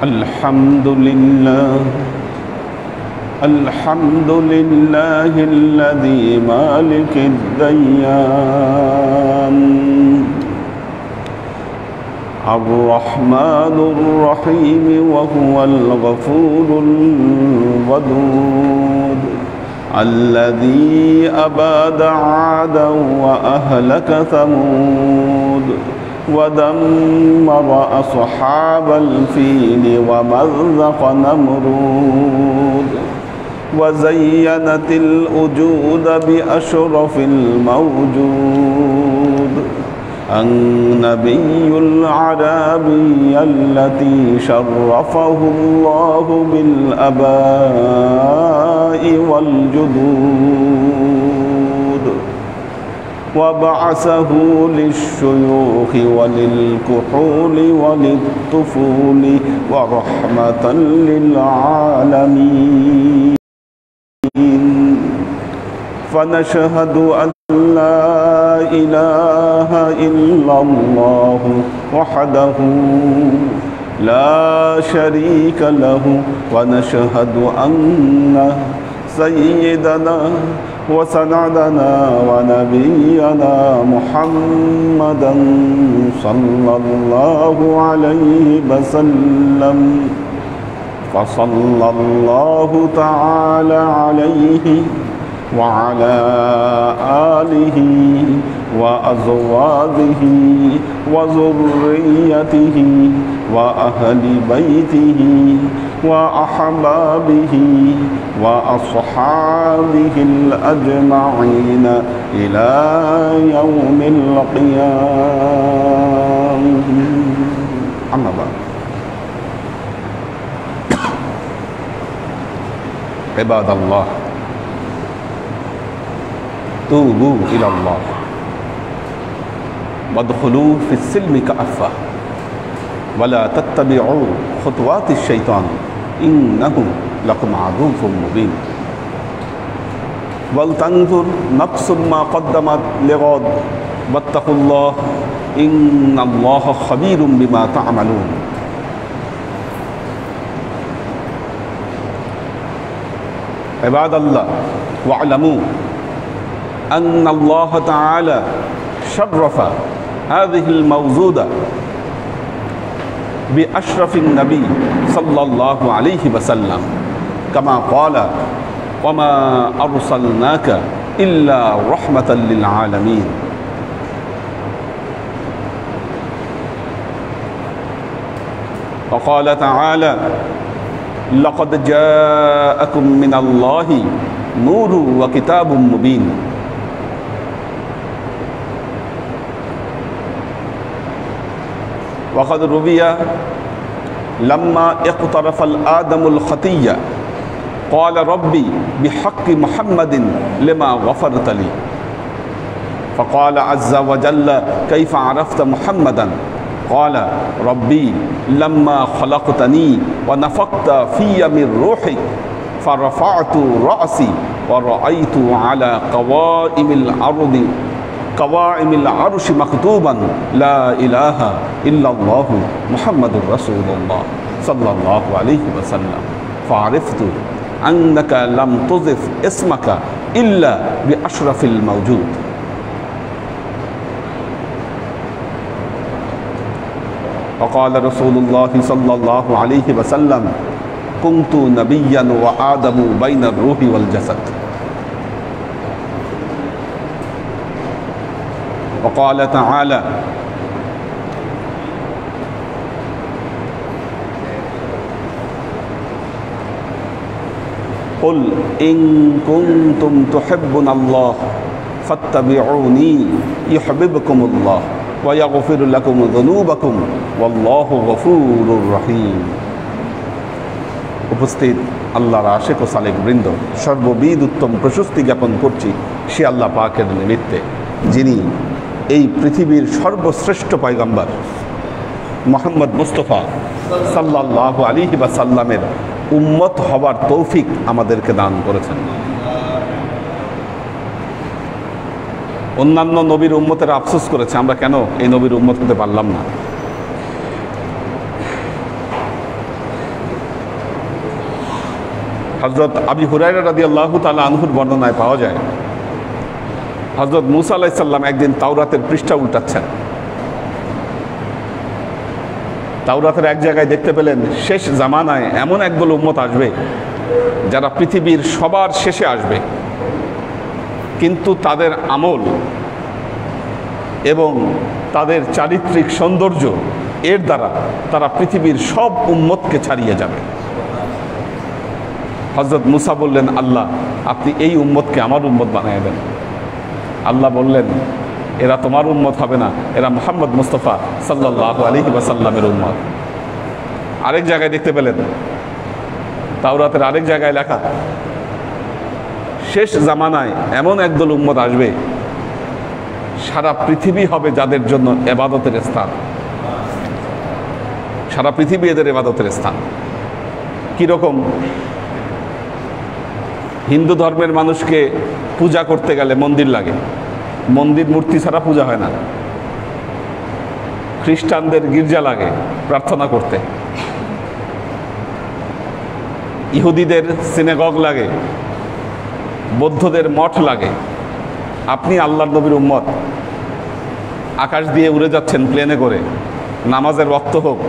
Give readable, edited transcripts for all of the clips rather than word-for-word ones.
الحمد لله الذي مالك الديان الرحمن الرحيم وهو الغفور الودود الذي أباد عادا وأهلك ثمود ودمر أصحاب الفيل ومزق نمرود وزينت الأجود بأشرف الموجود النبي العربي التي شرفه الله بالآباء والجدود وبعثه للشيوخ وللكحول وللطفول ورحمة للعالمين فنشهد أن لا إله إلا الله وحده لا شريك له ونشهد أن سيدنا وسندنا ونبينا محمدا صلى الله عليه وسلم فصلى الله تعالى عليه وعلى آله وأزواجه وذريته وأهل بيته وأحبابه وأصحابه الأجمعين إلى يوم القيامة. أما بعد عباد الله توبوا إلى الله وادخلوا في السلم كافة ولا تتبعوا خطوات الشيطان إنه لكم عدو مبين ولتنظر نفس ما قدمت لغد واتقوا الله إن الله خبير بما تعملون. عباد الله واعلموا أن الله تعالى شرف هذه الموجودة بأشرف النبي صلى الله عليه وسلم كما قال وما أرسلناك إلا رحمة للعالمين. وقال تعالى لقد جاءكم من الله نور وكتاب مبين. وقد روي لما اقترف الآدم الخطية قال ربي بحق محمد لما غفرت لي فقال عز وجل كيف عرفت محمدا قال ربي لما خلقتني ونفخت في من روحي فرفعت رأسي ورأيت على قوائم العرش مكتوبا لا إله إلا الله محمد رسول الله صلى الله عليه وسلم فعرفت أنك لم تضف اسمك إلا بأشرف الموجود. وقال رسول الله صلى الله عليه وسلم كنت نبيا وآدم بين الروح والجسد. وقال تعالى قل إن كنتم تحبون الله فاتبعوني يحببكم الله ويغفر لكم ذنوبكم والله غفور رحيم. উপস্থিত আল্লাহর আশিক ও সালেক বৃন্দ, সর্ববিধ উত্তম প্রশস্তি জ্ঞাপন করছি সে আল্লাহ পাকের নিমিত্তে যিনি এই পৃথিবীর সর্বশ্রেষ্ঠ পয়গম্বর মুহাম্মদ মুস্তাফা সাল্লাল্লাহু আলাইহি ওয়াসাল্লামের উম্মত হবার তৌফিক আমাদেরকে দান করেছেন। অন্যান্য নবীর উম্মতেরা আফসোস করেছে আমরা কেন এই নবীর উম্মত হতে পারলাম না। হযরত আবি হুরায়রা রাদিয়াল্লাহু তাআলা আনহুর বর্ণনায় পাওয়া যায়, হযরত মুসা আলাইহিস সালাম একদিন তাওরাতের পৃষ্ঠা উল্টাচ্ছেন। তাওরাতের এক জায়গায় দেখতে পেলেন শেষ জামানায় এমন একদল উম্মত আসবে যারা পৃথিবীর সবার শেষে আসবে, কিন্তু তাদের আমল এবং তাদের চারিত্রিক সৌন্দর্য এর দ্বারা তারা পৃথিবীর সব উম্মতকে ছাড়িয়ে যাবে। হযরত মুসা বললেন, আল্লাহ আপনি এই উম্মতকে আমার উম্মত বানিয়ে দেন। আল্লাহ বললেন, এরা তোমার উম্মত হবে না, এরা মুহাম্মদ মুস্তাফা সাল্লাল্লাহু আলাইহি ওয়াসাল্লামের উম্মত। আরেক জায়গায় দেখতে পেলেন, তাওরাতের আরেক জায়গায় লেখা, শেষ জামানায় এমন একদল উম্মত আসবে সারা পৃথিবী হবে যাদের জন্য ইবাদতের স্থান, সারা পৃথিবী এদের ইবাদতের স্থান। কিরকম? হিন্দু ধর্মের মানুষকে পূজা করতে গেলে মন্দির লাগে, মন্দির মূর্তি ছাড়া পূজা হয় না। খ্রিস্টানদের গির্জা লাগে প্রার্থনা করতে, ইহুদিদের সিনেগগ লাগে, বৌদ্ধদের মঠ লাগে। আপনি আল্লাহর নবীর উম্মত, আকাশ দিয়ে উড়ে যাচ্ছেন প্লেনে করে, নামাজের ওয়াক্ত হোক,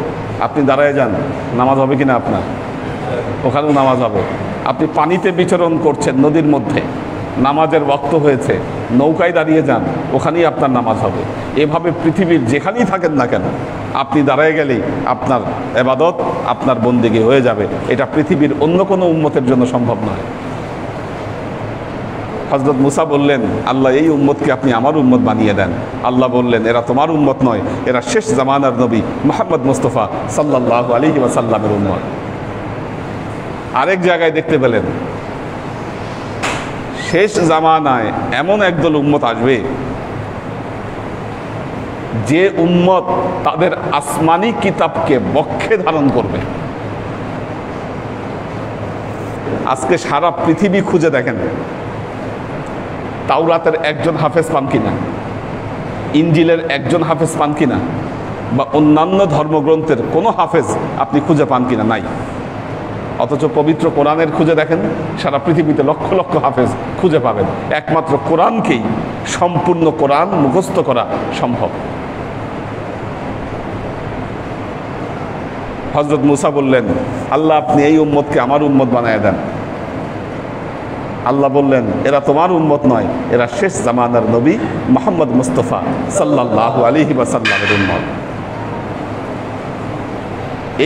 আপনি দাঁড়ায় যান, নামাজ হবে কিনা আপনার? ওখানেও নামাজ হবে। আপনি পানিতে বিচরণ করছেন নদীর মধ্যে, নামাজের ওয়াক্ত হয়েছে, নৌকায় দাঁড়িয়ে যান, ওখানেই আপনার নামাজ হবে। এভাবে পৃথিবীর যেখানেই থাকেন না কেন, আপনি দাঁড়ায় গেলেই আপনার ইবাদত, আপনার বন্দেগী হয়ে যাবে। এটা পৃথিবীর অন্য কোনো উম্মতের জন্য সম্ভব নয়। হযরত মুসা বললেন, আল্লাহ এই উম্মতকে আপনি আমার উম্মত বানিয়ে দেন। আল্লাহ বললেন, এরা তোমার উম্মত নয়, এরা শেষ জামানার নবী মুহাম্মদ মুস্তাফা সাল্লাল্লাহু আলাইহি ওয়াসাল্লামের উম্মত। আরেক জায়গায় দেখতে পেলেন, শেষ জামানায় এমন একদল উম্মত আসবে যে উম্মত তাদের আসমানি কিতাবকে বক্ষে ধারণ করবে। আজকে সারা পৃথিবী খুঁজে দেখেন, তাওরাতের একজন হাফেজ পান কিনা, ইনজিলের একজন হাফেজ পান কিনা, বা অন্যান্য ধর্মগ্রন্থের কোনো হাফেজ আপনি খুঁজে পান কিনা? নাই। অথচ পবিত্র কোরআনের খুঁজে দেখেন, সারা পৃথিবীতে লক্ষ লক্ষ হাফেজ খুঁজে পাবেন। একমাত্র কোরআনকেই সম্পূর্ণ কোরআন মুখস্থ করা সম্ভব। হযরত মুসা বললেন, আল্লাহ আপনি এই উম্মতকে আমার উম্মত বানায় দেন। আল্লাহ বললেন, এরা তোমার উম্মত নয়, এরা শেষ জামানার নবী মুহাম্মদ মুস্তাফা সাল্লাল্লাহু আলাইহি ওয়াসাল্লামের উম্মত।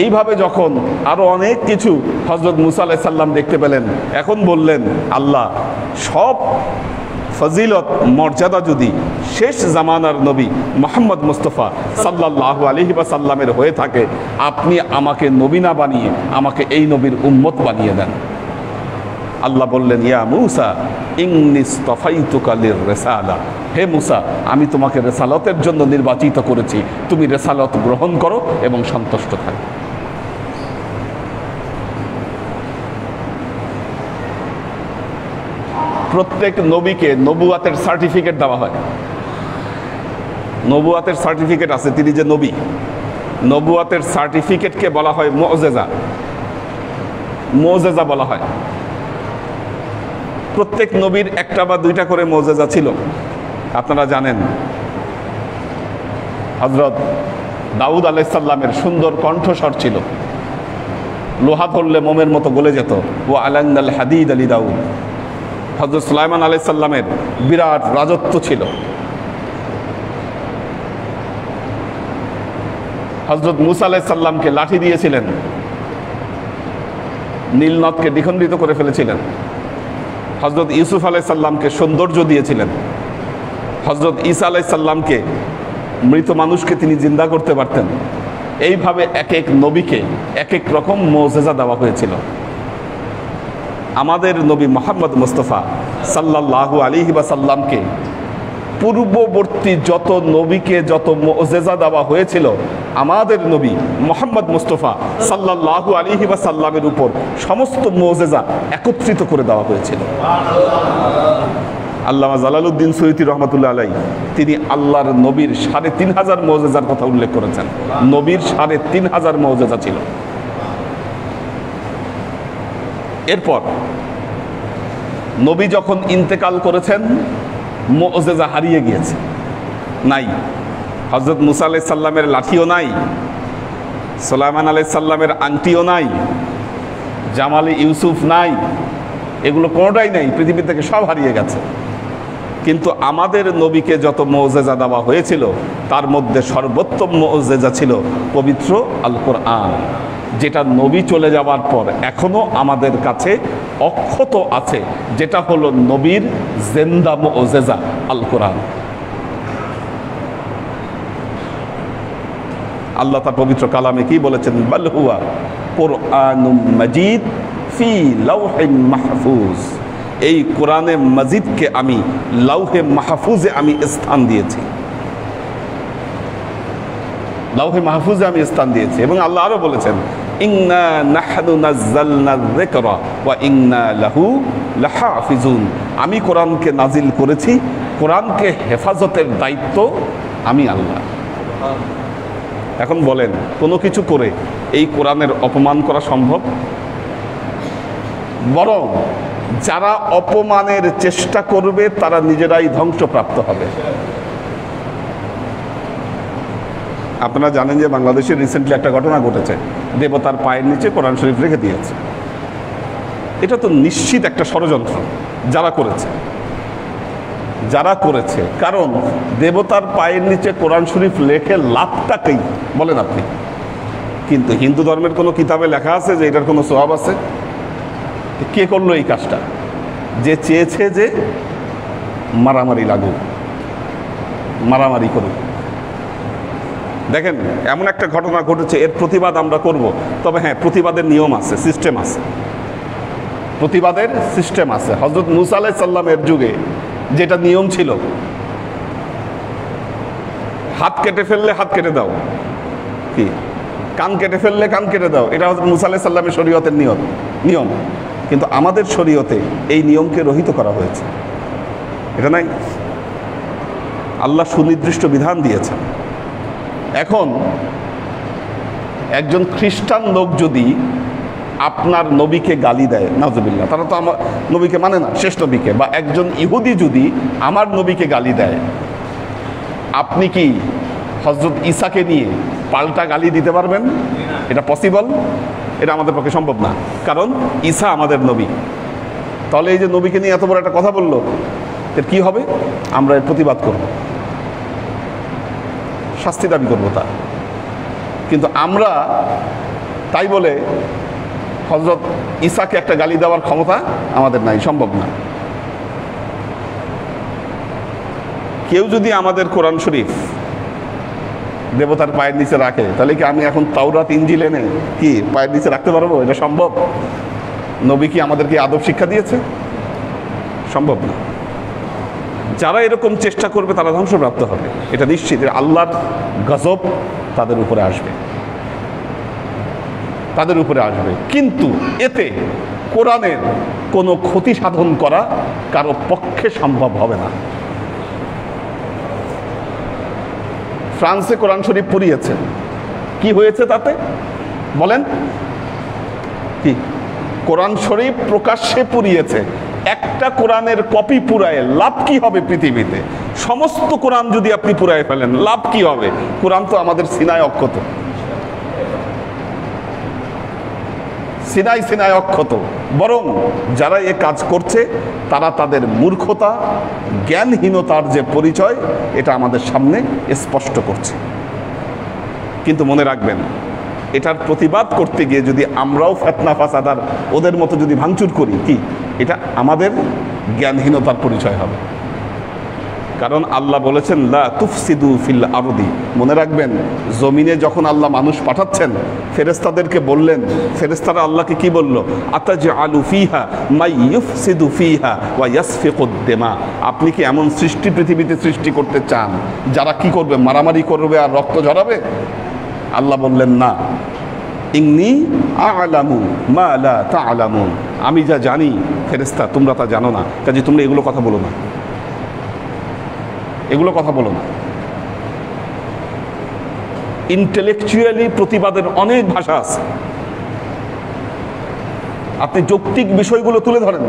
এইভাবে যখন আরো অনেক কিছু হযরত মুসা আলাইহিস সালাম দেখতে পেলেন, এখন বললেন, আল্লাহ সব ফজিলত মর্যাদা যদি শেষ জামানার নবী মুহাম্মদ মুস্তাফা সাল্লাল্লাহু আলাইহি ওয়াসাল্লামের হয়ে থাকে, আপনি আমাকে নবী না বানিয়ে আমাকে এই নবীর উম্মত বানিয়ে দেন। আল্লাহ বললেন, ইয়া মুসা ইন্নী ইসতাফাইতুকা লির-রিসালা, হে মুসা আমি তোমাকে রিসালাতের জন্য নির্বাচিত করেছি, তুমি রিসালাত গ্রহণ করো এবং সন্তুষ্ট থাকো। প্রত্যেক নবীকে নবুয়াতের সার্টিফিকেট দেওয়া হয়। নবুয়াতের সার্টিফিকেট আছে, তিনি যে নবী। নবুয়াতের সার্টিফিকেটকে বলা হয় মুআজিজা, মুআজিজা বলা হয়। প্রত্যেক নবীর একটা বা দুইটা করে মুআজিজা ছিল। আপনারা জানেন, হযরত দাউদ আলাইহিস সালামের সুন্দর কণ্ঠস্বর ছিল, লোহা ধরলে মোমের মতো গলে যেত। ওয়া আলান্নাল হাদিদ আলি দাউদ। হযরত সুলাইমান আলাইহিস সালামের বিরাট রাজত্ব ছিল। হযরত মুসা আলাইহিস সালামকে লাঠি দিয়েছিলেন, নীল নদকে দ্বিখণ্ডিত করে ফেলেছিলেন। হযরত ইউসুফ আলাইহিস সালামকে সৌন্দর্য দিয়েছিলেন। হযরত ঈসা আলাইহিস সালামকে, মৃত মানুষকে তিনি জিন্দা করতে পারতেন। এইভাবে এক এক নবীকে এক এক রকম মুআজিজা দেওয়া হয়েছিল। আমাদের নবী মুহাম্মদ মুস্তাফা সাল্লাল্লাহু আলাইহি ওয়াসাল্লামকে পূর্ববর্তী যত নবীকে যত মুআজিজা দেওয়া হয়েছিল, আমাদের নবী মুহাম্মদ মুস্তাফা সাল্লাল্লাহু আলাইহি ওয়াসাল্লামের উপর সমস্ত মুআজিজা একত্রিত করে দেওয়া হয়েছিল। আল্লামা জালালউদ্দিন সৈয়দী রহমাতুল্লাহ আলাইহি তিনি আল্লাহর নবীর ৩৫০০ মুআজিজার কথা উল্লেখ করেছেন। নবীর ৩৫০০ মুআজিজা ছিল। এরপর নবী যখন ইন্তেকাল করেছেন মুআজিজা হারিয়ে গিয়েছে, নাই। হযরত মুসা আলাইহিস সালামের লাঠিও নাই, সুলাইমান আলাইহিস সালামের আংটিও নাই, জামালে ইউসুফ নাই, এগুলো কোনোটাই নাই, পৃথিবী থেকে সব হারিয়ে গেছে। কিন্তু আমাদের নবীকে যত মুআজিজা দেওয়া হয়েছিল তার মধ্যে সর্বোত্তম মুআজিজা ছিল পবিত্র আল কোরআন, যেটা নবী চলে যাওয়ার পর এখনো আমাদের কাছে অক্ষত আছে, যেটা হলো নবীর জিন্দা মুআজিজা আল কোরআন। আল্লাহ তার পবিত্র কালামে কি বলেছেন? বাল হুয়া কুরআনুম মাজিদ ফি লাওহিম মাহফুজ। এই কোরআনে মাজিদকে আমি লাউহে মাহফুজে আমি স্থান দিয়েছি, লাউহে মাহফুজে আমি স্থান দিয়েছি। এবং আল্লাহ আরো বলেছেন ইন্না নাহনু নাযালনা যিকরা ওয়া ইন্না লাহু লাহাফিজুন। আমি কোরআনকে নাজিল করেছি, কোরআনকে হেফাজতের দায়িত্ব আমি আল্লাহ। এখন বলেন, কোনো কিছু করে এই কোরআনের অপমান করা সম্ভব? বরং যারা অপমানের চেষ্টা করবে তারা নিজেরাই ধ্বংসপ্রাপ্ত হবে। আপনারা জানেন যে বাংলাদেশে রিসেন্টলি একটা ঘটনা ঘটেছে, দেবতার পায়ের নিচে কোরআন শরীফ রেখে দিয়েছে। এটা তো নিশ্চিত একটা ষড়যন্ত্র যারা করেছে, যারা করেছে। কারণ দেবতার পায়ের নিচে কোরআন শরীফ লেখে লাভটাকেই বলেন আপনি। কিন্তু হিন্দু ধর্মের কোনো কিতাবে লেখা আছে যে এটার কোনো সওয়াব আছে? কে করলো এই কাজটা? যে চেয়েছে যে মারামারি লাগুক, মারামারি করুক। দেখেন, এমন একটা ঘটনা ঘটেছে, এর প্রতিবাদ আমরা করব, তবে হ্যাঁ, প্রতিবাদের নিয়ম আছে, সিস্টেম আছে, প্রতিবাদের সিস্টেম আছে। হযরত মুসা আলাইহিস সালামের যুগে যেটা নিয়ম ছিল, হাত কেটে ফেললে হাত কেটে দাও, কি কান কেটে ফেললে কান কেটে দাও, এটা হযরত মুসা আলাইহিস সালামের শরীয়তের নিয়ম। কিন্তু আমাদের শরীয়তে এই নিয়মকে রহিত করা হয়েছে, এটা নাই। আল্লাহ সুনির্দিষ্ট বিধান দিয়েছেন। এখন একজন খ্রিস্টান লোক যদি আপনার নবীকে গালি দেয়, নাউজুবিল্লাহ, তারা তো আমার নবীকে মানে না, শেষ নবীকে, বা একজন ইহুদি যদি আমার নবীকে গালি দেয়, আপনি কি হযরত ঈসাকে নিয়ে পাল্টা গালি দিতে পারবেন? এটা পসিবল? এটা আমাদের পক্ষে সম্ভব না, কারণ ঈসা আমাদের নবী। তাহলে এই যে নবীকে নিয়ে এত বড় একটা কথা বললো, এর কি হবে? আমরা এর প্রতিবাদ করব, শাস্তি দাবি করবো তার। কিন্তু আমরা তাই বলে হযরত ঈসাকে একটা গালি দেওয়ার ক্ষমতা আমাদের নাই, সম্ভব না। কেউ যদি আমাদের কোরআন শরীফ দেবতার পায়ের নিচে রাখে, তাহলে কি আমি এখন তাওরাত ইনজিল এনে কি পায়ের নিচে রাখতে পারবো? এটা সম্ভব? নবী কি আমাদেরকে আদব শিক্ষা দিয়েছে? সম্ভব না। যারা এরকম চেষ্টা করবে তারা ধ্বংসপ্রাপ্ত হবে, এটা নিশ্চিত। আল্লাহর গজব তাদের উপরে আসবে, তাদের উপরে আসবে। কিন্তু এতে কোরআনের কোনো ক্ষতি সাধন করা কারো পক্ষে সম্ভব হবে না। ফ্রান্সে কোরআন শরীফ পুড়িয়েছে, কি হয়েছে তাতে বলেন? কি কোরআন শরীফ প্রকাশ্যে পুড়িয়েছে, একটা কোরআনের কপি পুরায় লাভ কি হবে পৃথিবীতে? সমস্ত কোরআন যদি আপনি পুরায় ফেলেন, লাভ কি হবে? কোরআন তো আমাদের সিনায় অক্ষত, সিনায় অক্ষত। বরং যারা এ কাজ করছে তারা তাদের মূর্খতা, জ্ঞানহীনতার যে পরিচয়, এটা আমাদের সামনে স্পষ্ট করছে। কিন্তু মনে রাখবেন, এটার প্রতিবাদ করতে গিয়ে যদি আমরাও ফিতনা ফাসাদার ওদের মতো যদি ভাঙচুর করি, কি এটা আমাদের জ্ঞানহীনতার পরিচয় হবে। কারণ আল্লাহ বলেছেন লা তুফসিদু ফিল আরদি। মনে রাখবেন, জমিনে যখন আল্লাহ মানুষ পাঠাচ্ছেন, ফেরেশতাদেরকে বললেন, ফেরেশতারা আল্লাহকে কি বলল? আতাজআলু ফিহা মাই ইউফসিদু ফিহা ওয়া ইয়াসফিকুদ দিমা। আপনি কি এমন সৃষ্টি পৃথিবীতে সৃষ্টি করতে চান যারা কি করবে? মারামারি করবে আর রক্ত ঝরাবে? আল্লাহ বললেন না, ইন্নী আ'লামু মা লা তা'লামুন। আমি যা জানি ফেরেশতা তোমরা তা জানো না, কাজে তোমরা এগুলো কথা বলো না, এগুলো কথা বলো না। ইন্টেলেকচুয়ালি প্রতিবাদের অনেক ভাষা আছে। আপনি যৌক্তিক বিষয়গুলো তুলে ধরেন।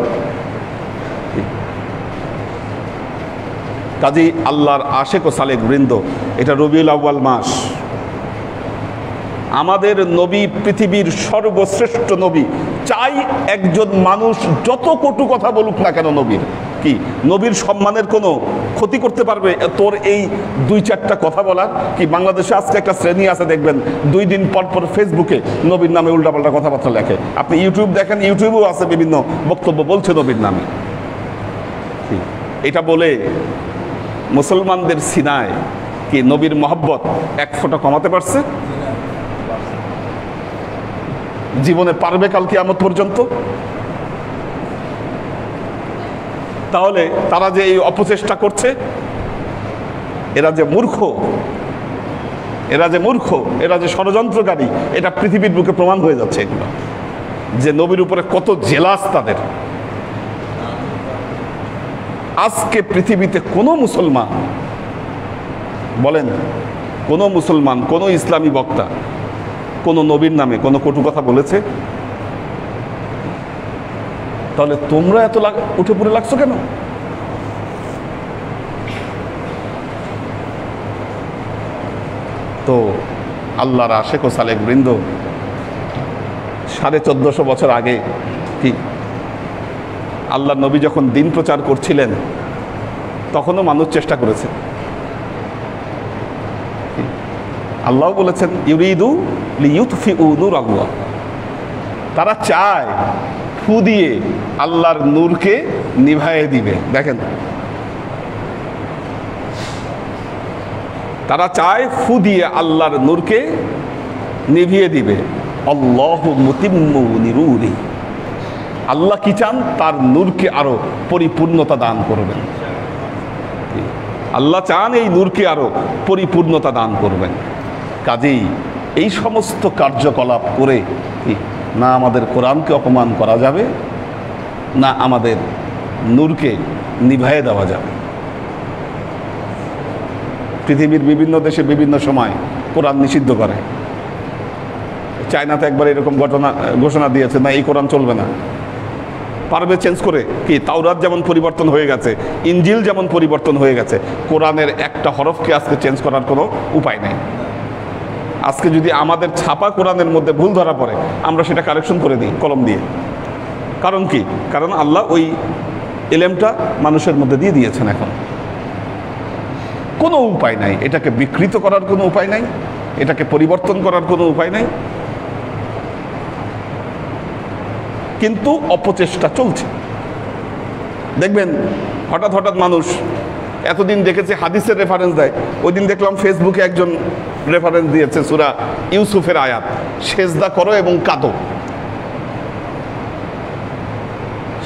কাজী আল্লাহর আশেক ও সালেক বৃন্দ, এটা রবিউল আউয়াল মাস, আমাদের নবী পৃথিবীর সর্বশ্রেষ্ঠ নবী। চাই একজন মানুষ যত কটু কথা বলুক না কেন নবীর, কি নবীর সম্মানের কোনো ক্ষতি করতে পারবে তোর এই 2-4টা কথা বলার? কি বাংলাদেশে আজকে একটা শ্রেণী আছে, দেখবেন 2 দিন পর পর ফেসবুকে নবীর নামে উল্টাপাল্টা কথাবার্তা লেখে। আপনি ইউটিউব দেখেন, ইউটিউবেও আছে বিভিন্ন বক্তব্য বলছে নবীর নামে। এটা বলে মুসলমানদের সিনায় কি নবীর মহব্বত 1 ফোঁটা কমাতে পারছে? জীবনে পারবে কাল কিয়ামত পর্যন্ত? তাহলে তারা যে এই অপচেষ্টা করছে, এরা যে মূর্খ, এরা যে ষড়যন্ত্রকারী, এটা পৃথিবীর বুকে প্রমাণ হয়ে যাচ্ছে এগুলো, যে নবীর উপরে কত জেলাস তাদের। আজকে পৃথিবীতে কোনো মুসলমান বলেন, কোনো মুসলমান, কোনো ইসলামী বক্তা কোনো নবীর নামে কোনো কটু কথা বলেছে? তাহলে তোমরা এত উঠে পড়ে লাগছো কেন? তো আল্লাহর আশেক ও সালেক বৃন্দ, 1450 বছর আগে কি আল্লাহ নবী যখন দিন প্রচার করছিলেন, তখনও মানুষ চেষ্টা করেছে। আল্লাহ বলেছেন ইউরিদু লিইউতফিউ নূরাল্লাহ, তারা চায় ফু দিয়ে আল্লাহর নূরকে নিভাইয়ে দিবে। দেখেন, তারা চায় ফু দিয়ে আল্লাহর নূরকে নিভিয়ে দিবে। আল্লাহু মুতিম্মু নূরিহি, আল্লাহ কি চান? তার নূরকে আরো পরিপূর্ণতা দান করবেন। আল্লাহ চান এই নূরকে আরো পরিপূর্ণতা দান করবেন। কাজেই এই সমস্ত কার্যকলাপ করে না আমাদের কোরআনকে অপমান করা যাবে, না আমাদের নূরকে নিভাইয়ে দেওয়া যাবে। পৃথিবীর বিভিন্ন দেশে বিভিন্ন সময় কোরআন নিষিদ্ধ করে। চায়নাতে একবার এরকম ঘোষণা দিয়েছে, না এই কোরআন চলবে না। পারবে চেঞ্জ করে, কি তাওরাত যেমন পরিবর্তন হয়ে গেছে, ইনজিল যেমন পরিবর্তন হয়ে গেছে, কোরআনের একটা হরফকে আজকে চেঞ্জ করার কোনো উপায় নেই। আজকে যদি আমাদের ছাপা কোরআনের মধ্যে ভুল ধরা পড়ে, আমরা সেটা কারেকশন করে দিই কলম দিয়ে। কারণ কি? কারণ আল্লাহ ওই এলেমটা মানুষের মধ্যে দিয়ে দিয়েছেন। এখন কোনো উপায় নাই, এটাকে বিকৃত করার কোনো উপায় নাই, এটাকে পরিবর্তন করার কোনো উপায় নাই, কিন্তু অপচেষ্টা চলছে। দেখবেন হঠাৎ হঠাৎ মানুষ এতদিন দেখেছে হাদিসের রেফারেন্স দেয়, ওই দিন দেখলাম ফেসবুকে একজন রেফারেন্স দিয়েছে সূরা ইউসুফের আয়াত, সেজদা করো এবং কাঁদো,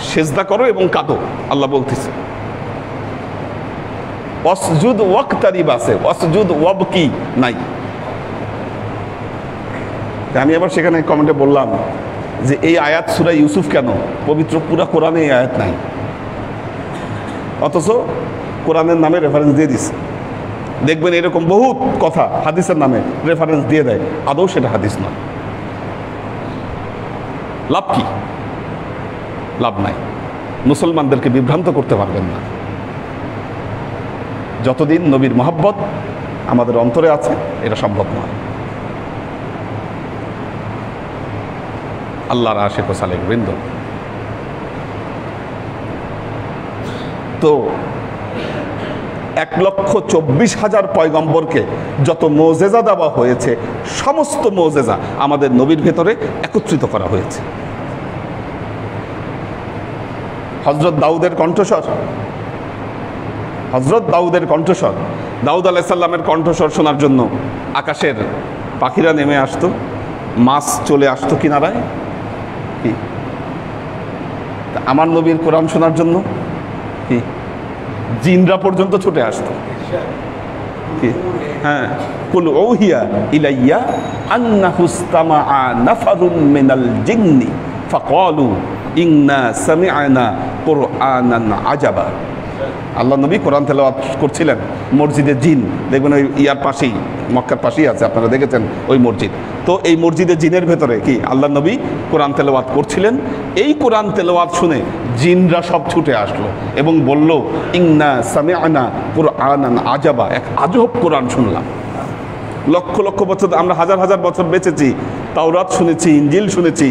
সেজদা করো এবং কাঁদো। আল্লাহ বলতেছে ওয়াসজুদ ওয়াক্তারিব আছে, ওয়াসজুদ ওয়াবকি নাই। আমি আবার সেখানে কমেন্টে বললাম যে এই আয়াত সূরা ইউসুফ কেন? পবিত্র পুরা কোরআনে এই আয়াত নাই, অথচ কোরআনের নামে রেফারেন্স দিয়ে দিচ্ছে। দেখবেন এরকম বহুত কথা হাদিসের নামে রেফারেন্স দিয়ে দেয়, আদৌ সেটা হাদিস নয়। লাভ কি? লাভ নাই। মুসলমানদেরকে বিভ্রান্ত করতে পারবেন না। যতদিন নবীর মহব্বত আমাদের অন্তরে আছে, এটা সম্ভব নয়। আল্লাহর আশেক ও সালেক বৃন্দ, তো 1,24,000 পয়গম্বরকে যত মোজেজা দেওয়া হয়েছে, সমস্ত মোজেজা আমাদের নবীর ভেতরে একত্রিত করা হয়েছে। হযরত দাউদের কণ্ঠস্বর, হযরত দাউদের কণ্ঠস্বর, দাউদ আলাইহিস সালামের কণ্ঠস্বর শোনার জন্য আকাশের পাখিরা নেমে আসতো, মাছ চলে আসতো কিনারায়। কি আমার নবীর কোরআন শোনার জন্য কি জিনরা পর্যন্ত ছুটে আসতো। কি হ্যাঁ, কুল উহিয়া ইলাইয়া আন্নাহু ইসতামাআ নাফারুন মিনাল জিন্নি ফাকালু ইন্না সামি'না কুরআনান আজাবা। আল্লাহ নবী কোরআন তেলাওয়াত করছিলেন মসজিদে জিন, দেখবেন ওই ইয়ার পাশেই, মক্কার পাশেই আছে, আপনারা দেখেছেন ওই মসজিদ। তো এই মসজিদে জিনের ভেতরে কি আল্লাহ নবী কোরআন তেলাওয়াত করছিলেন। এই কোরআন তেলাওয়াত শুনে জিনরা সব ছুটে আসলো এবং বলল, ইন্না সামিআনা কুরআনান আজাবা, এক আজব কোরআন শুনলাম। লক্ষ লক্ষ বছর, আমরা হাজার হাজার বছর বেঁচেছি, তাওরাত শুনেছি, ইনজিল শুনেছি,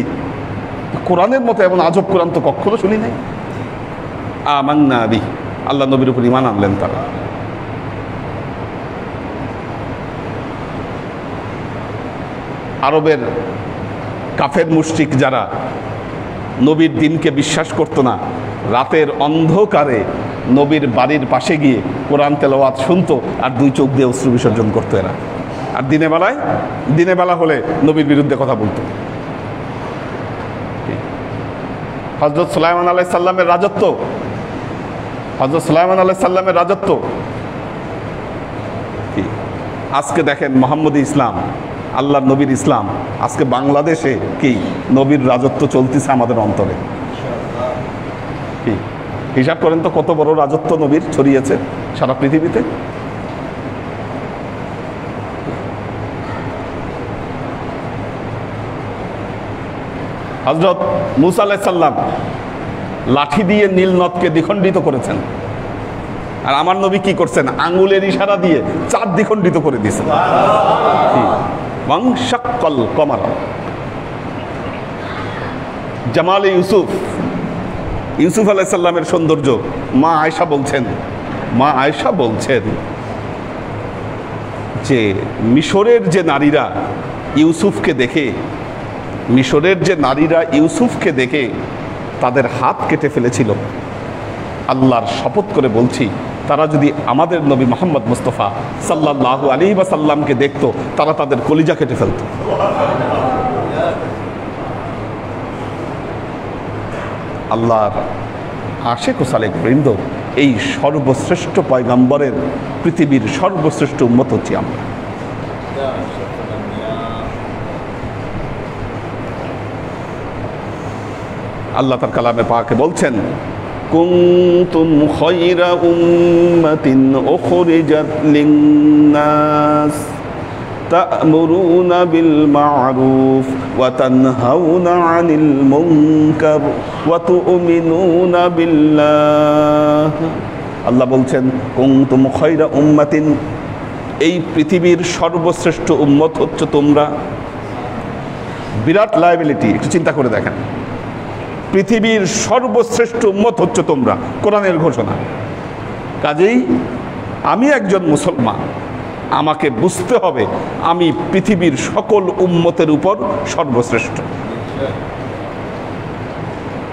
কোরআনের মতো এমন আজব কোরআন তো কখনো শুনি নাই। আমান্না বিহি, আল্লাহ নবীর উপর ঈমান আনলেন তারা। আরবের কাফের মুশরিক যারা নবীর দিনকে বিশ্বাস করত না, রাতের অন্ধকারে নবীর বাড়ির পাশে গিয়ে কোরআন তেলাওয়াত শুনতো আর দুই চোখ দিয়ে অশ্রু বিসর্জন করতো এরা। আর দিনে বেলা হলে নবীর বিরুদ্ধে কথা বলতো। হযরত সুলাইমান আলাইহিস সালামের রাজত্ব, হযরত সুলাইমান আলাইহিস সালামের রাজত্ব কি আজকে দেখেন মুহাম্মদী ইসলাম, আল্লাহর নবীর ইসলাম, আজকে বাংলাদেশে কি নবীর রাজত্ব চলতেছে আমাদের অন্তরে। কি হিসাব করেন তো কত বড় রাজত্ব নবীর ছড়িয়েছে সারা পৃথিবীতে। হযরত মূসা আলাইহিস সালাম লাঠি দিয়ে নীল নদকে দ্বিখণ্ডিত করেছেন, আর আমার নবী কি করছেন? আঙ্গুলের ইশারা দিয়ে চাঁদ দ্বিখণ্ডিত করে দিয়েছেন। শাক্কাল কমার। জামালে ইউসুফ আলাইহিস সালামের সৌন্দর্য মা আয়েশা বলছেন যে মিশরের যে নারীরা ইউসুফকে দেখে তাদের হাত কেটে ফেলেছিল, আল্লাহর শপথ করে বলছি, তারা যদি আমাদের নবী মুহাম্মদ মুস্তাফা সাল্লাল্লাহু আলাইহি ওয়াসাল্লামকে দেখতো, তারা তাদের কলিজা কেটে ফেলত। আল্লাহর আশিক ও সালেক বৃন্দ, এই সর্বশ্রেষ্ঠ পয়গম্বরের পৃথিবীর সর্বশ্রেষ্ঠ উম্মত হচ্ছি আমরা। আল্লাহ তার কালামে পাকে বলছেন, কুনতুম খায়রা উম্মাতিন উখরিজাত লিন-নাস তা'মুরুনা বিল মা'রুফ ওয়া তানহাউনা 'আনিল মুনকার ওয়া তু'মিনুনা বিল্লাহ। আল্লাহ বলছেন, কুনতুম খায়রা উম্মাতিন, এই পৃথিবীর সর্বশ্রেষ্ঠ উম্মত হচ্ছে তোমরা। বিরাট লায়াবিলিটি, একটু চিন্তা করে দেখেন। পৃথিবীর সর্বশ্রেষ্ঠ উম্মত হচ্ছে তোমরা, কোরআনের ঘোষণা। কাজেই আমি একজন মুসলমান, আমাকে বুঝতে হবে আমি পৃথিবীর সকল উম্মতের উপর সর্বশ্রেষ্ঠ।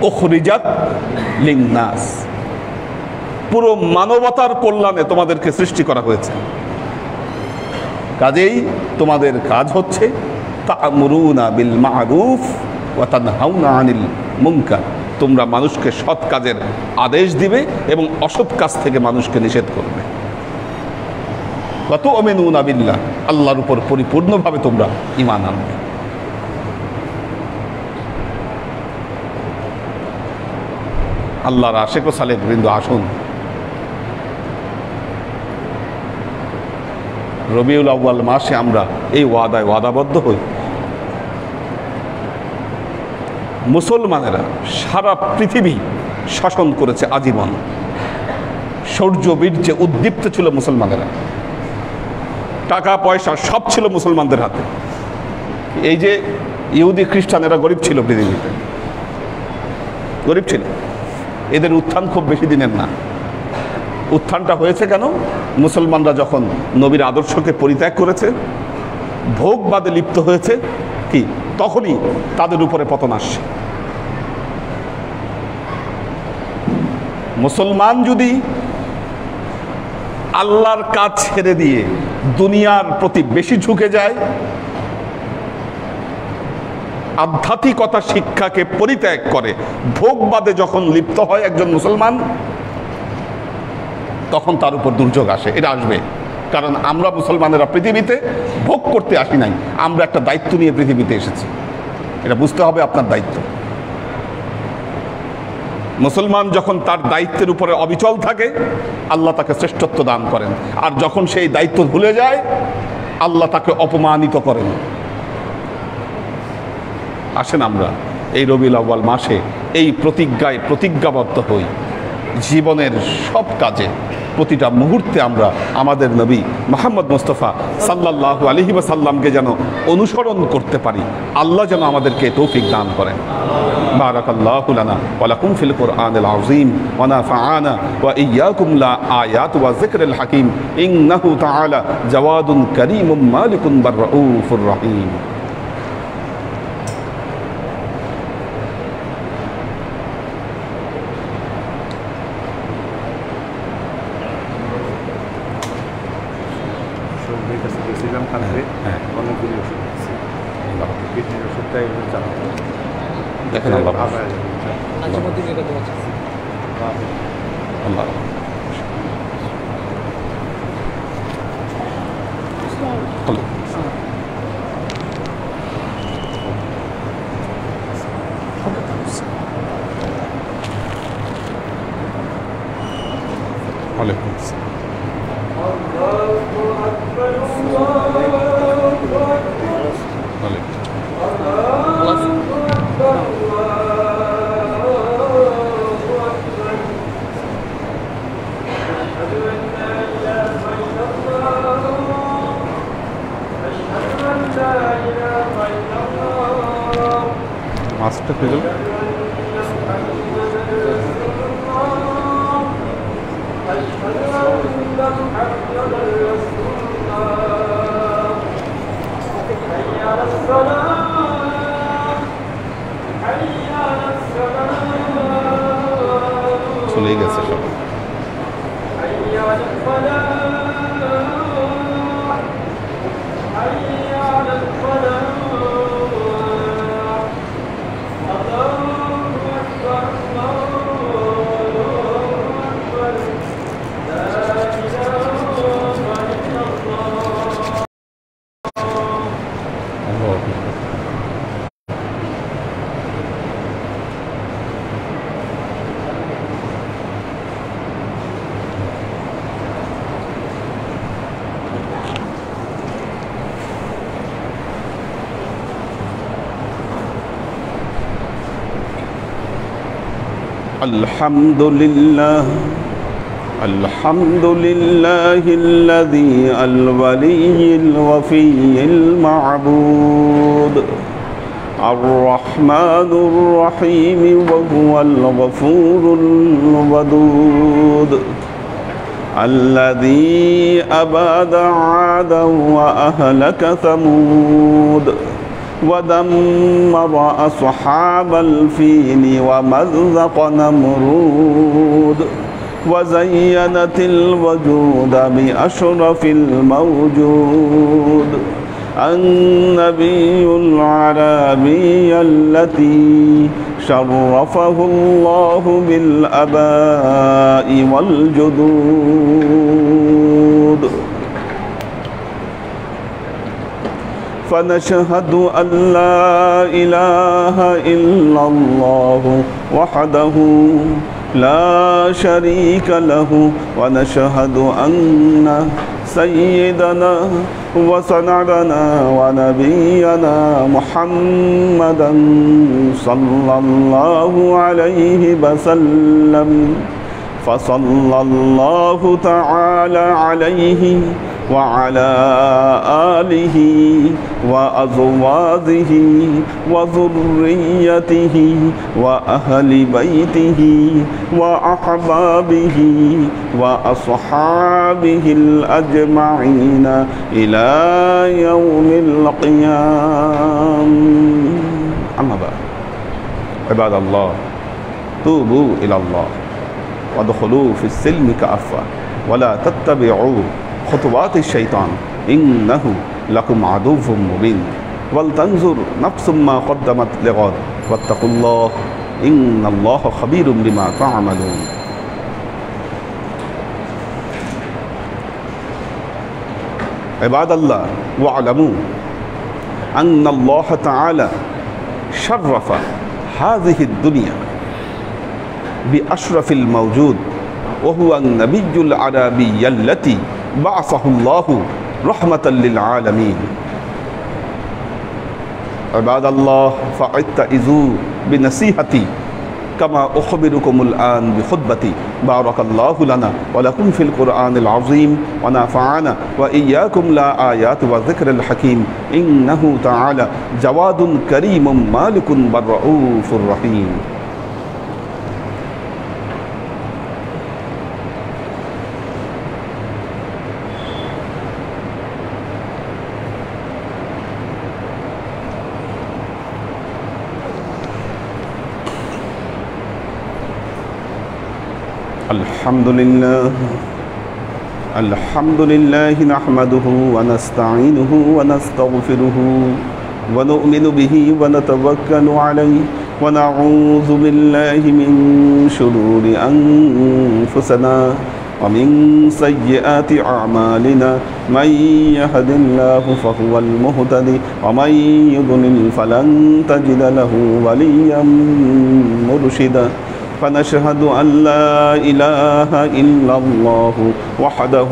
উখরিজাত লিন-নাস, পুরো মানবতার কল্যাণে তোমাদেরকে সৃষ্টি করা হয়েছে। কাজেই তোমাদের কাজ হচ্ছে তা'মুরুনা বিল মা'রুফ ওয়া তানহাউনা 'আনিল মুনকার, তোমরা মানুষকে সৎ কাজের আদেশ দিবে এবং অসৎ কাজ থেকে মানুষকে নিষেধ করবে। ওয়া তু'মিনুনা বিল্লাহ, আল্লাহর উপর পরিপূর্ণভাবে তোমরা ঈমান আনবে। আল্লাহর আশিক ও সালেক বৃন্দ, আসুন রবিউল আউয়াল মাসে আমরা এই ওয়াদাবদ্ধ হই। মুসলমানেরা সারা পৃথিবী শাসন করেছে আজীবন, শৌর্য বীর্যে উদ্দীপ্ত ছিল মুসলমানেরা, টাকা পয়সা সব ছিল মুসলমানদের হাতে। এই যে ইহুদি খ্রিস্টানেরা গরিব ছিল, পৃথিবীতে গরিব ছিল, এদের উত্থান খুব বেশি দিনের না। উত্থানটা হয়েছে কেন? মুসলমানরা যখন নবীর আদর্শকে পরিত্যাগ করেছে, ভোগবাদে লিপ্ত হয়েছে, কি তখনই তাদের উপরে পতন আসছে। মুসলমান যদি আল্লাহর কাজ ছেড়ে দিয়ে দুনিয়ার প্রতি বেশি ঝুঁকে যায়, আধ্যাত্মিকতা শিক্ষাকে পরিত্যাগ করে, ভোগবাদে যখন লিপ্ত হয় একজন মুসলমান, তখন তার উপর দুর্যোগ আসে। এটা আসবে, কারণ আমরা মুসলমানেরা পৃথিবীতে ভোগ করতে আসি নাই, আমরা একটা দায়িত্ব নিয়ে পৃথিবীতে এসেছি। এটা বুঝতে হবে আপনার দায়িত্ব। মুসলমান যখন তার দায়িত্বের উপরে অবিচল থাকে আল্লাহ তাকে শ্রেষ্ঠত্ব দান করেন, আর যখন সেই দায়িত্ব ভুলে যায় আল্লাহ তাকে অপমানিত করেন। আসেন আমরা এই রবিউল আউয়াল মাসে এই প্রতিজ্ঞায় প্রতিজ্ঞাবদ্ধ হই, জীবনের সব কাজে প্রতিটা মুহূর্তে আমরা আমাদের নবী মুহাম্মদ মুস্তাফা সাল্লাল্লাহু আলাইহি ওয়াসাল্লামকে যেন অনুসরণ করতে পারি। আল্লাহ যেন আমাদেরকে তৌফিক দান করেন। বারাকাল্লাহু লানা ওয়া লাকুম ফিল কুরআনিল আযীম ওয়া নাফা'ানা ওয়া ইয়্যাকুম লা আয়াত ওয়া যিকরিল হাকীম ইন্নাহু তাআলা জাওয়াদুন কারীমুম মালিকুন বাররাউফুর রহিম। দেখেন আল্লাহ ওয়ালাইকুম মাছটা পেল চলে গেছে সব। الحمد لله الذي الولي الوفي المعبود الرحمن الرحيم وهو الغفور الودود الذي أباد عادا وأهلك ثمود ودمر أصحاب الفيل ومزق نمرود وزينت الوجود بأشرف الموجود النبي العربي التي شرفه الله بالآباء والجدود فنشهد أن لا إله إلا الله وحده لا شريك له ونشهد أن سيدنا وسندنا ونبينا محمدا صلى الله عليه وسلم فصلى الله تعالى عليه وعلى آله وأزواجه وذريته وأهل بيته وأحبابه وأصحابه الأجمعين إلى يوم القيامة. أما بعد عباد الله توبوا إلى الله وادخلوا في السلم كافة ولا تتبعوا خطوات الشيطان إنه لكم عدو مبين ولتنظر نفس ما قدمت لغد واتقوا الله إن الله خبير بما تعملون. عباد الله واعلموا أن الله تعالى شرف هذه الدنيا بأشرف الموجود وهو النبي العربي الذي بعثه الله رحمة للعالمين. عباد الله فاتعظوا بنصيحتي كما أخبركم الآن بخطبتي. بارك الله لنا ولكم في القرآن العظيم ونفعنا وإياكم لآيات والذكر الحكيم إنه تعالى جواد كريم مالك بالرؤوف الرحيم. الحمد لله نحمده ونستعينه ونستغفره ونؤمن به ونتوكل عليه ونعوذ بالله من شرور أنفسنا ومن سيئات أعمالنا من يهد الله فهو المهتدي ومن يضلل فلن تجد له وليا مرشدا. فنشهد أن لا إله إلا الله وحده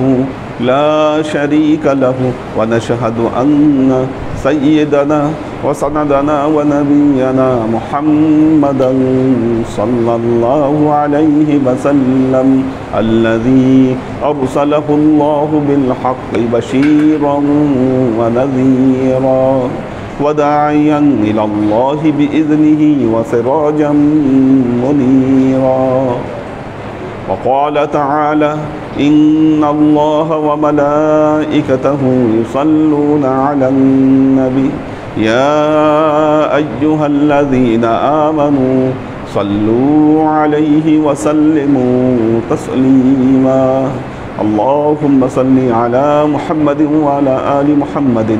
لا شريك له ونشهد أن سيدنا وسندنا ونبينا محمدا صلى الله عليه وسلم الذي أرسله الله بالحق بشيرا ونذيرا وداعيا إلى الله بإذنه وسراجا منيرا. وقال تعالى إن الله وملائكته يصلون على النبي يا أيها الذين آمنوا صلوا عليه وسلموا تسليما. اللهم صل على محمد وعلى آل محمد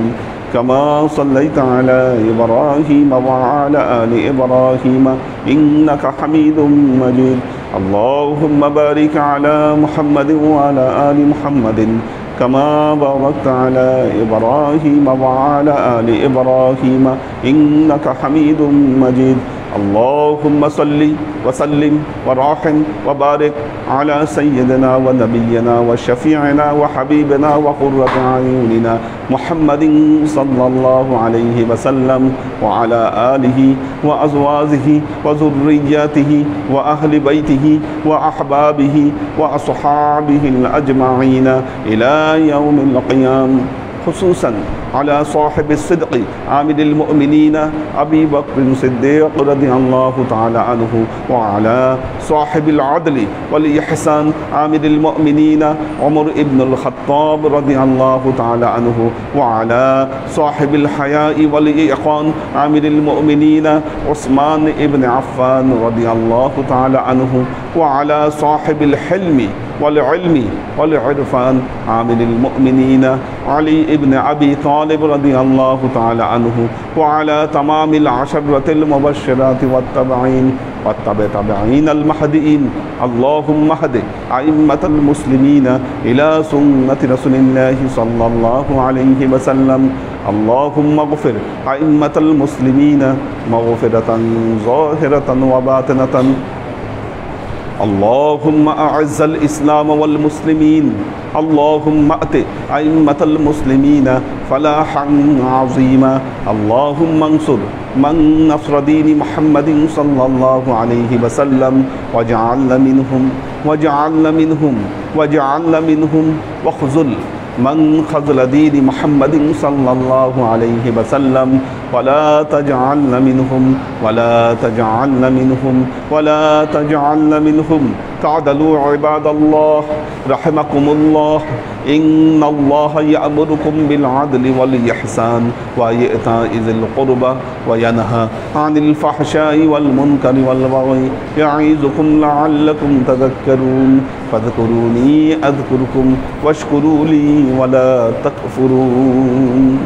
كما صليت على إبراهيم وعلى آل إبراهيم إنك حميد مجيد. اللهم بارك على محمد وعلى آل محمد كما باركت على إبراهيم وعلى آل إبراهيم إنك حميد مجيد. اللهم صل وسلم ورحم وبارك على سيدنا ونبينا وشفيعنا وحبيبنا وقرة أعيننا محمد صلى الله عليه وسلم وعلى آله وأزواجه وذرياته وأهل بيته وأحبابه وأصحابه الأجمعين إلى يوم القيامة، خصوصا على صاحب الصدق عامل المؤمنين أبي بكر الصديق رضي الله تعالى عنه، وعلى صاحب العدل والإحسان عامل المؤمنين عمر بن الخطاب رضي الله تعالى عنه، وعلى صاحب الحياء والإيقان عامل المؤمنين عثمان بن عفان رضي الله تعالى عنه، وعلى صاحب الحلم والعلم والعرفان عامل المؤمنين علي بن أبي طالب رضي الله تعالى عنه، وعلى تمام العشرة المبشرات والتابعين المهديين. اللهم اهد أئمة المسلمين إلى سنة رسول الله صلى الله عليه وسلم. اللهم اغفر أئمة المسلمين مغفرة ظاهرة وباطنة. اللهم أعز الإسلام والمسلمين. اللهم أت أئمة المسلمين فلاحا عظيما. اللهم انصر من نصر دين محمد صلى الله عليه وسلم واجعلنا منهم واخذل من خذل دين محمد صلى الله عليه وسلم ولا تجعلنا منهم. تعدلوا عباد الله رحمكم الله. إن الله يأمركم بالعدل والإحسان وإيتاء ذي القربى وينهى عن الفحشاء والمنكر والبغي يعظكم لعلكم تذكرون. فاذكروني أذكركم واشكروا لي ولا تكفرون.